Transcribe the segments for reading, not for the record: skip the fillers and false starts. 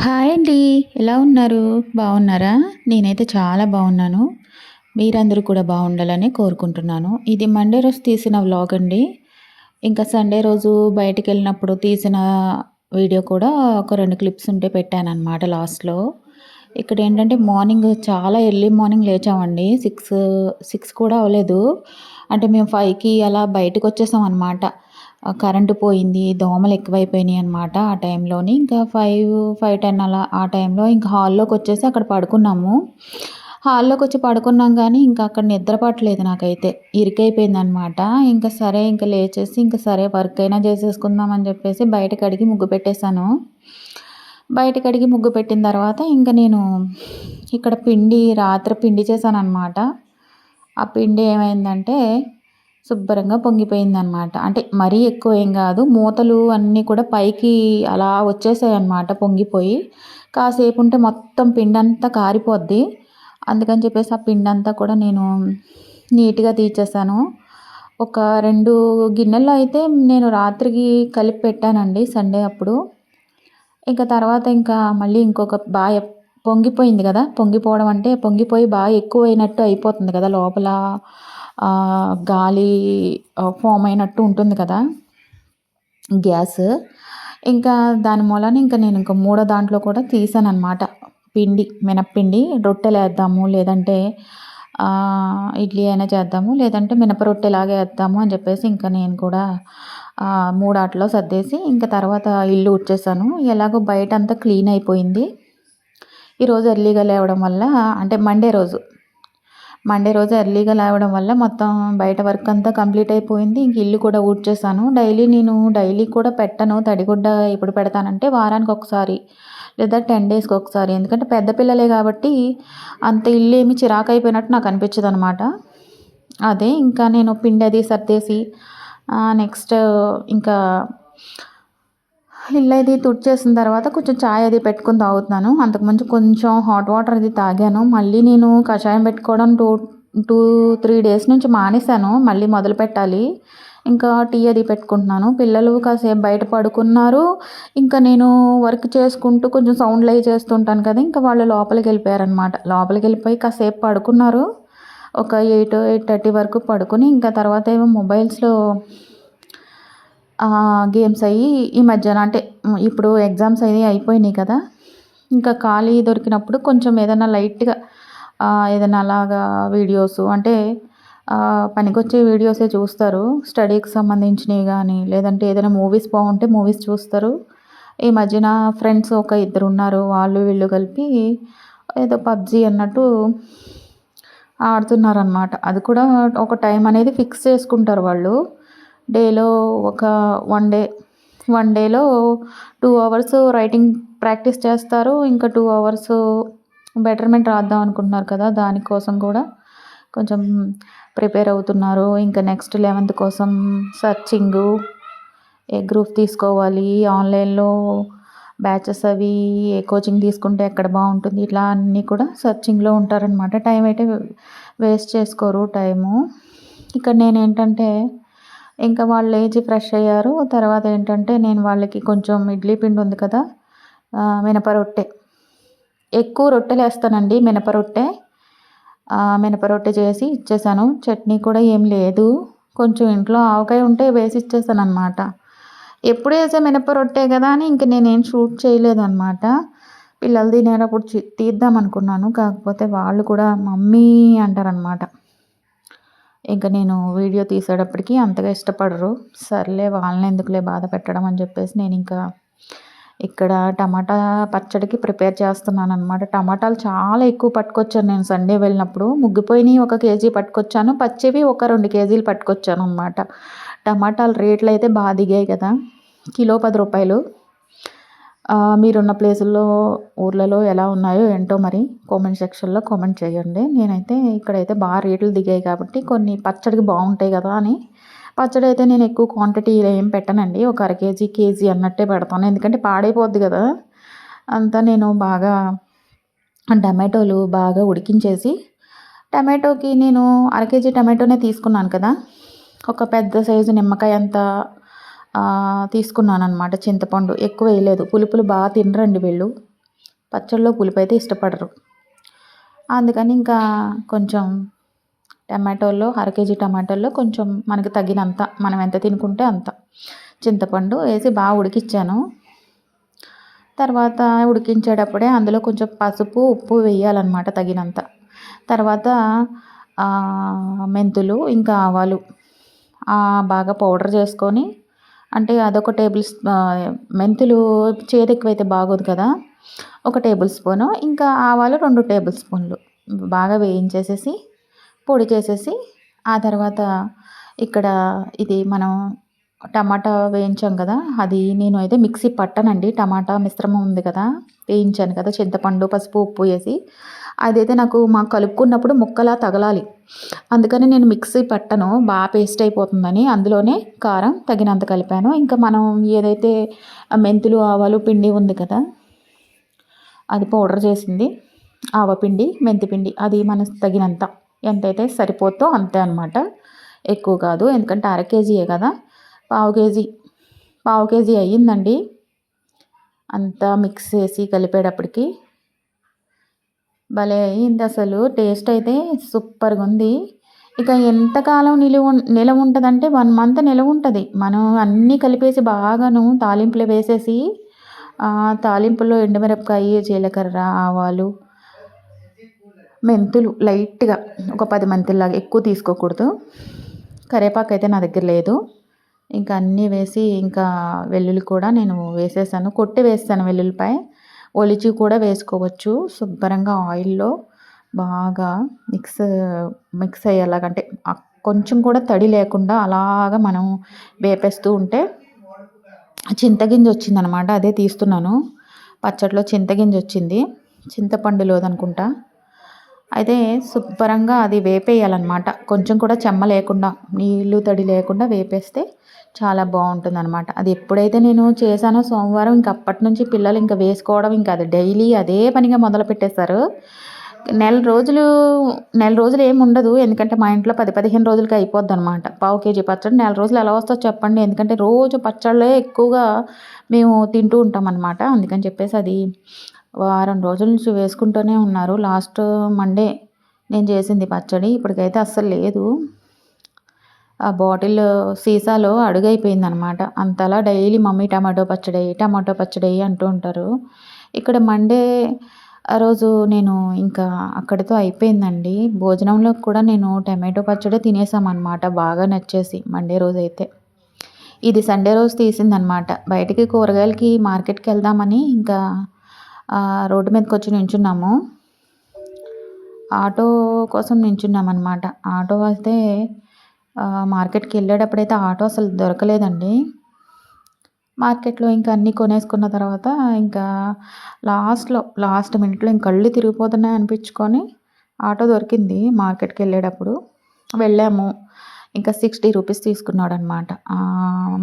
Hi అండి. ఎలా ఉన్నారు? బాగున్నారా? నేనైతే చాలా బాగున్నాను. మీరందరూ కూడా బాగుండాలని కోరుకుంటున్నాను. ఇది మండే రోజు తీసిన వ్లాగ్ అండి. ఇంకా సండే రోజు బయటికెళ్ళినప్పుడు తీసిన వీడియో కూడా ఒక 2 క్లిప్స్ ఉంటే పెట్టాననమాట లాస్ట్‌లో. ఇక్కడేంటంటే మార్నింగ్ చాలా ఎర్లీ మార్నింగ్ లేచామండి. 6 కూడా అవ్వలేదు. అంటే మేము 5కి అలా బయటకొచ్చేసామనమాట. కరెంటు పోయింది. దోమలు ఎక్కువైపోయినాయనమాట ఆ టైంలోని. ఇంకా 5, 5:10 అలా ఆ టైంలో ఇంక హాల్లోకొచ్చేసి అక్కడ పడుకున్నాము. హాల్లోకొచ్చి పడుకున్నాం గానీ, ఇంక అక్కడ నిద్ర పట్టలేదు నాకైతే. ఇరుకైపోయిందనమాట. ఇంక సరే ఇంక లేచేసి ఇంక సరే వర్కయినా చేసేసుకుందాం అని చెప్పేసి బయట కడిగి ముగ్గు పెట్టేశాను. బయట కడిగి ముగ్గు పెట్టిన తర్వాత ఇంక నేను ఇక్కడ రాత్రి పిండి చేశాననమాట. ఆ పిండి ఏమైందంటే శుభ్రంగా పొంగిపోయిందనమాట. అంటే మరీ ఎక్కువ ఏం గాదు. మూతలు అన్నీ కూడా పైకి అలా వచ్చేసాయన్నమాట పొంగిపోయి. కాసేపుంటే మొత్తం పిండంతా కారిపోద్ది. అందుకని చెప్పేసి ఆ పిండంతా కూడా నేను నీట్‌గా తీసేసాను. ఒక 2 గిన్నెల్లో అయితే నేను రాత్రికి కలిపి పెట్టానండి సండే అప్పుడు. ఇంక తర్వాత ఇంకా మళ్ళీ ఇంకొక పొంగిపోయింది గదా! పొంగిపోవడం అంటే పొంగిపోయి ఎక్కువైనట్టు అయిపోతుంది కదా! లోపల గాలి ఫార్మ్ అయినట్టు ఉంటుంది కదా! గ్యాస్. ఇంకా దాని మూలాన నేను మూడో దాంట్లో కూడా తీసాననమాట. మినప్పిండి రొట్టెలేద్దాము, లేదంటే ఇడ్లీ అయినా చేద్దాము, లేదంటే మినప రొట్టెలాగా ఏద్దాము అని చెప్పేసి ఇంకా నేను కూడా 3 ఆటిలో సర్దేసి ఇంక తర్వాత ఇల్లు ఊడ్చేసాను. ఎలాగో బయటంతా క్లీన్ అయిపోయింది. ఈరోజు ఎర్లీగా లేవడం వల్ల అంటే మండే రోజు ఎర్లీగా లేవడం వల్ల మొత్తం బయట వర్క్ అంతా కంప్లీట్ అయిపోయింది. ఇంక ఇల్లు కూడా ఊడ్చేసాను. డైలీ కూడా పెట్టను. తడిగుడ్డ ఎప్పుడు పెడతానంటే వారానికి ఒకసారి లేదా 10 డేస్‌కి ఒకసారి. ఎందుకంటే పెద్ద పిల్లలే కాబట్టి అంత ఇల్లు ఏమి చిరాకైపోయినట్టు నాకు అనిపించదనమాట. అదే ఇంకా నేను పిండి అది సర్దేసి నెక్స్ట్ ఇంకా ఇల్లది తుడిచేసిన తర్వాత కొంచెం చాయ్ అది పెట్టుకొని తాగుతున్నాను. అంతకుముందు కొంచెం హాట్ వాటర్ అది తాగాను. మళ్ళీ నేను కషాయం పెట్టుకోవడం 3 డేస్ నుంచి మానేశాను. మళ్ళీ మొదలుపెట్టాలి. ఇంకా టీ అది పెట్టుకుంటున్నాను. పిల్లలు కాసేపు బయట పడుకున్నారు. ఇంకా నేను వర్క్ చేసుకుంటూ కొంచెం సౌండ్లయి చేస్తుంటాను కదా! ఇంకా వాళ్ళు లోపలికెళ్ళిపోయారనమాట. లోపలికెళ్ళిపోయి కాసేపు పడుకున్నారు. ఒక 8, 8:30 వరకు పడుకొని ఇంకా తర్వాత ఏమో మొబైల్స్‌లో గేమ్స్ ఈ మధ్యన అంటే ఇప్పుడు ఎగ్జామ్స్ అయిపోయినాయి కదా! ఇంకా ఖాళీ దొరికినప్పుడు కొంచెం ఏదైనా లైట్‌గా ఏదైనా అలాగా వీడియోసు అంటే పనికొచ్చే వీడియోసే చూస్తారు. స్టడీకి సంబంధించినవి గానీ, లేదంటే ఏదైనా మూవీస్ బాగుంటే మూవీస్ చూస్తారు. ఈ మధ్యన ఫ్రెండ్స్ ఒక ఇద్దరున్నారు. వాళ్ళు వీళ్ళు కలిపి ఏదో పబ్‌జీ అన్నట్టు ఆడుతున్నారనమాట. అది కూడా ఒక టైం అనేది ఫిక్స్ చేసుకుంటారు వాళ్ళు. డేలో ఒక 1 డేలో 2 అవర్స్ రైటింగ్ ప్రాక్టీస్ చేస్తారు. ఇంకా 2 అవర్స్ బెటర్‌మెంట్ రాద్దాం అనుకుంటున్నారు కదా! దానికోసం కూడా కొంచెం ప్రిపేర్ అవుతున్నారు. ఇంకా నెక్స్ట్ 11థ్ కోసం సర్చింగు, ఏ గ్రూప్ తీసుకోవాలి, ఆన్‌లైన్‌లో బ్యాచెస్ ఏ కోచింగ్ తీసుకుంటే ఎక్కడ బాగుంటుంది, ఇట్లా అన్నీ కూడా సర్చింగ్‌లో ఉంటారనమాట. టైం అయితే వేస్ట్ చేసుకోరు టైము. ఇక్కడ నేనేంటంటే ఇంకా వాళ్ళు లేచి ఫ్రెష్ అయ్యారు. తర్వాత ఏంటంటే నేను వాళ్ళకి కొంచెం ఇడ్లీ పిండి ఉంది కదా! మినప రొట్టె. ఎక్కువ రొట్టెలేస్తానండి మినప రొట్టె. మినప రొట్టె చేసి ఇచ్చేసాను. చట్నీ కూడా ఏం లేదు. కొంచెం ఇంట్లో ఆవకాయ ఉంటే వేసి ఇచ్చేసాననమాట. ఎప్పుడు వేసే మినప రొట్టె కదా అని ఇంక నేనేం షూట్ చేయలేదనమాట. పిల్లలు తినేటప్పుడు తీద్దాం అనుకున్నాను. కాకపోతే వాళ్ళు కూడా మమ్మీ అంటారనమాట. ఇంక నేను వీడియో తీసేటప్పటికి అంతగా ఇష్టపడరు. సర్లే వాళ్ళనెందుకులే బాధ పెట్టడం అని చెప్పేసి నేనింకా ఇక్కడ టమాటా పచ్చడికి ప్రిపేర్ చేస్తున్నాననమాట. టమాటాలు చాలా ఎక్కువ పట్టుకొచ్చాను నేను సండే వెళ్ళినప్పుడు. ముగ్గిపోయినయి 1 కేజీ పట్టుకొచ్చాను. పచ్చివి ఒక 2 కేజీలు పట్టుకొచ్చాననమాట. టమాటాలు రేట్లయితే దిగాయి కదా! కిలో రూ. 10. మీరున్న ప్లేసుల్లో ఊర్లలో ఎలా ఉన్నాయో ఏంటో మరి కామెంట్ సెక్షన్‌లో కామెంట్ చేయండి. నేనైతే ఇక్కడైతే రేట్లు దిగాయి కాబట్టి కొన్ని పచ్చడికి బాగుంటాయి కదా అని పచ్చడైతే నేను ఎక్కువ క్వాంటిటీలో ఏం పెట్టనండి. ఒక అర కేజీ, కేజీ అన్నట్టే పెడతాను. ఎందుకంటే పాడైపోద్ది కదా! అంతా నేను బాగా టమాటోలు బాగా ఉడికించేసి టమాటోకి నేను అర కేజీ టమాటోనే తీసుకున్నాను కదా! ఒక పెద్ద సైజు నిమ్మకాయ అంత తీసుకున్నాననమాట చింతపండు. ఎక్కువ వేయలేదు. పులుపులు తినరండి వీళ్ళు. పచ్చడిలో పులుపు అయితే ఇష్టపడరు. అందుకని ఇంకా కొంచెం టమాటోలో కేజీ టమాటోల్లో కొంచెం మనకు తగినంత మనం ఎంత తినుకుంటే అంత చింతపండు వేసి బాగా ఉడికిచ్చాను. తర్వాత ఉడికించేటప్పుడే అందులో కొంచెం పసుపు, ఉప్పు వేయాలన్నమాట తగినంత. తర్వాత మెంతులు, ఇంకా ఆవాలు బాగా పౌడర్ చేసుకొని, అంటే అదొక మెంతులు చేదు ఎక్కువైతే బాగోదు కదా, 1 టేబుల్ స్పూను, ఇంకా ఆవాలు 2 టేబుల్ స్పూన్లు బాగా వేయించేసేసి పొడి చేసేసి, ఆ తర్వాత ఇక్కడ ఇది మనం టమాటా వేయించాం కదా, అది నేను అయితే మిక్సీ పట్టనండి. టమాటా మిశ్రమం ఉంది కదా, వేయించాను కదా చింతపండు, పసుపు, ఉప్పు వేసి, అదైతే నాకు కలుపుకున్నప్పుడు ముక్కలా తగలాలి. అందుకని నేను మిక్సీ పట్టను, బాగా పేస్ట్ అయిపోతుందని. అందులోనే కారం తగినంత కలిపాను. ఇంకా మనం ఏదైతే మెంతులు, ఆవాలు పిండి ఉంది కదా, అది పౌడర్ చేసింది, ఆవపిండి, మెంతిపిండి, అది మనకు తగినంత ఎంతైతే సరిపోతుందో అంతే అనమాట. ఎక్కువ కాదు, ఎందుకంటే కేజీయే కదా. పావు కేజీ అయ్యిందండి. అంతా మిక్స్ చేసి కలిపేటప్పటికి భలే అయింది అసలు. టేస్ట్ అయితే సూపర్గా ఉంది. ఇక ఎంతకాలం నిలవ ఉంటుందంటే 1 మంత్ నిలవ ఉంటుంది. మనం అన్నీ కలిపేసి బాగాను తాలింపులో వేసేసి, తాలింపులో ఎండుమిరపకాయ, జీలకర్ర, ఆవాలు, మెంతులు లైట్గా ఒక 10 మెంతుల్లాగా, ఎక్కువ తీసుకోకూడదు. కరివేపాకు అయితే నా దగ్గర లేదు. ఇంకా అన్నీ వేసి, ఇంకా వెల్లుల్లి కూడా నేను వేసేసాను, కొట్టి వేస్తాను వెల్లుల్లిపాయ. ఒలిచి కూడా వేసుకోవచ్చు. శుభ్రంగా ఆయిల్లో బాగా మిక్స్ అయ్యేలాగంటే కొంచెం కూడా తడి లేకుండా అలాగా మనం వేపేస్తూ ఉంటే చింతగింజ వచ్చిందనమాట. అదే తీస్తున్నాను. పచ్చడిలో చింతగింజ వచ్చింది, చింతపండులోదనుకుంటా. అయితే శుభ్రంగా అది వేపేయాలన్నమాట. కొంచెం కూడా చెమ్మ లేకుండా, నీళ్ళు తడి లేకుండా వేపేస్తే చాలా బాగుంటుందన్నమాట. అది ఎప్పుడైతే నేను చేశానో సోమవారం, ఇంక అప్పటి నుంచి పిల్లలు ఇంకా వేసుకోవడం, ఇంకా అది డైలీ అదే పనిగా మొదలు పెట్టేశారు. నెల రోజులు ఏమి ఉండదు, ఎందుకంటే మా ఇంట్లో 10-15 రోజులకి అయిపోద్ది అనమాట. పావు కేజీ పచ్చడి నెల రోజులు ఎలా వస్తుందో చెప్పండి. ఎందుకంటే రోజు పచ్చళ్ళే ఎక్కువగా మేము తింటూ ఉంటాం అనమాట. అందుకని చెప్పేసి అది వారం రోజుల నుంచి వేసుకుంటూనే ఉన్నారు. లాస్ట్ మండే నేను చేసింది పచ్చడి. ఇప్పటికైతే అస్సలు లేదు. ఆ బాటిల్ సీసాలో అడుగైపోయిందనమాట. అంతలా డైలీ మమ్మీ టమాటో పచ్చడి అంటూ ఉంటారు. ఇక్కడ మండే ఆ రోజు నేను ఇంకా అక్కడితో అయిపోయిందండి. భోజనంలో కూడా నేను టమాటో పచ్చడే తినేసామన్నమాట, బాగా నచ్చేసి మండే రోజైతే. ఇది సండే రోజు తీసిందనమాట. బయటికి కూరగాయలకి మార్కెట్కి వెళ్దామని ఇంకా రోడ్డు మీదకి వచ్చి నించున్నాము. ఆటో కోసం నించున్నామన్నమాట. ఆటో అయితే మార్కెట్కి వెళ్ళేటప్పుడైతే ఆటో అసలు దొరకలేదండి. మార్కెట్లో ఇంకా అన్నీ కొనేసుకున్న తర్వాత ఇంకా లాస్ట్ మినిట్లో ఇంక కళ్ళు తిరిగిపోతున్నాయి అనిపించుకొని ఆటో దొరికింది. మార్కెట్కి వెళ్ళేటప్పుడు వెళ్ళాము. ఇంకా 60 రూపీస్ తీసుకున్నాడనమాట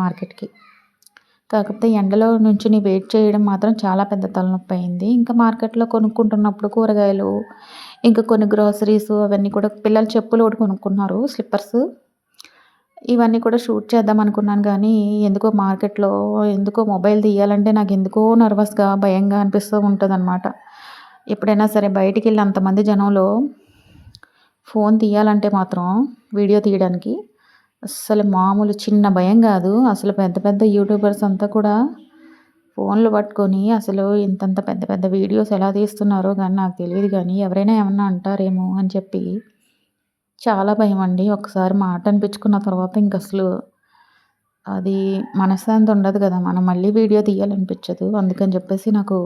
మార్కెట్కి. కాకపోతే ఎండలో నుంచుని వెయిట్ చేయడం మాత్రం చాలా పెద్ద తలనొప్పి అయింది. ఇంకా మార్కెట్లో కొనుక్కుంటున్నప్పుడు కూరగాయలు, ఇంకా కొన్ని గ్రోసరీస్ అవన్నీ కూడా, పిల్లలు చెప్పులు ఒకటి కొనుక్కున్నారు, స్లిప్పర్స్. ఇవన్నీ కూడా షూట్ చేద్దాం అనుకున్నాను, కానీ ఎందుకో మొబైల్ తీయాలంటే నాకు ఎందుకో నర్వస్గా, భయంగా అనిపిస్తూ ఉంటుందన్నమాట. ఎప్పుడైనా సరే బయటికి వెళ్ళి అంతమంది జనంలో ఫోన్ తీయాలంటే మాత్రం, వీడియో తీయడానికి అస్సలు మామూలు చిన్న భయం కాదు. అసలు పెద్ద పెద్ద యూట్యూబర్స్ అంతా కూడా ఫోన్లు పట్టుకొని అసలు ఇంతంత పెద్ద పెద్ద వీడియోస్ ఎలా తీస్తున్నారో కానీ నాకు తెలియదు. కానీ ఎవరైనా ఏమన్నా అంటారేమో అని చెప్పి చాలా భయం అండి. ఒకసారి మాట అనిపించుకున్న తర్వాత ఇంక అసలు అది మనశ్శాంతి ఉండదు కదా, మనం మళ్ళీ వీడియో తీయాలనిపించదు. అందుకని చెప్పేసి నాకు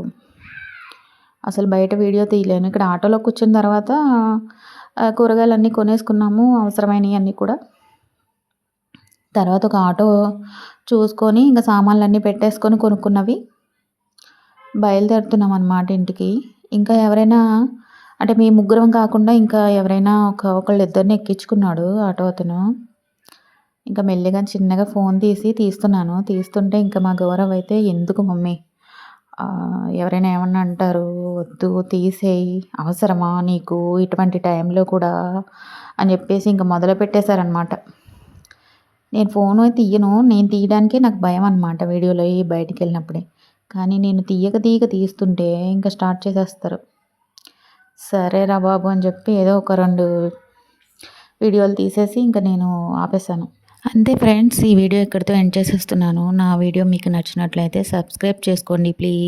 అసలు బయట వీడియో తీయలేను. ఇక్కడ ఆటోలో కూర్చున్న తర్వాత కూరగాయలన్నీ కొనేసుకున్నాము, అవసరమైనవి అన్నీ కూడా. తర్వాత ఒక ఆటో చూసుకొని ఇంకా సామాన్లన్నీ పెట్టేసుకొని కొనుక్కున్నవి బయలుదేరుతున్నాం అన్నమాట ఇంటికి. ఇంకా ఎవరైనా అంటే మీ ముగ్గురం కాకుండా ఇంకా ఎవరైనా ఒకళ్ళు ఇద్దరిని ఎక్కించుకున్నాడు ఆటో అతను. ఇంకా మెల్లిగా చిన్నగా ఫోన్ తీస్తున్నాను. తీస్తుంటే ఇంకా మా గౌరవ్ అయితే, ఎందుకు మమ్మీ, ఎవరైనా ఏమన్నా అంటారు, వద్దు తీసేయి, అవసరమా నీకు ఇటువంటి టైంలో కూడా అని చెప్పేసి ఇంకా మొదలు పెట్టేశారనమాట. నేను ఫోను తీయను, నేను తీయడానికే నాకు భయం అనమాట వీడియోలో బయటికి వెళ్ళినప్పుడే. కానీ నేను తీస్తుంటే ఇంకా స్టార్ట్ చేసేస్తారు. సరేరా బాబు అని చెప్పి ఏదో ఒక 2 వీడియోలు తీసేసి ఇంక నేను ఆపేసాను. అంతే ఫ్రెండ్స్, ఈ వీడియో ఇక్కడితో ఎండ్ చేసేస్తున్నాను. నా వీడియో మీకు నచ్చినట్లయితే సబ్స్క్రైబ్ చేసుకోండి ప్లీజ్.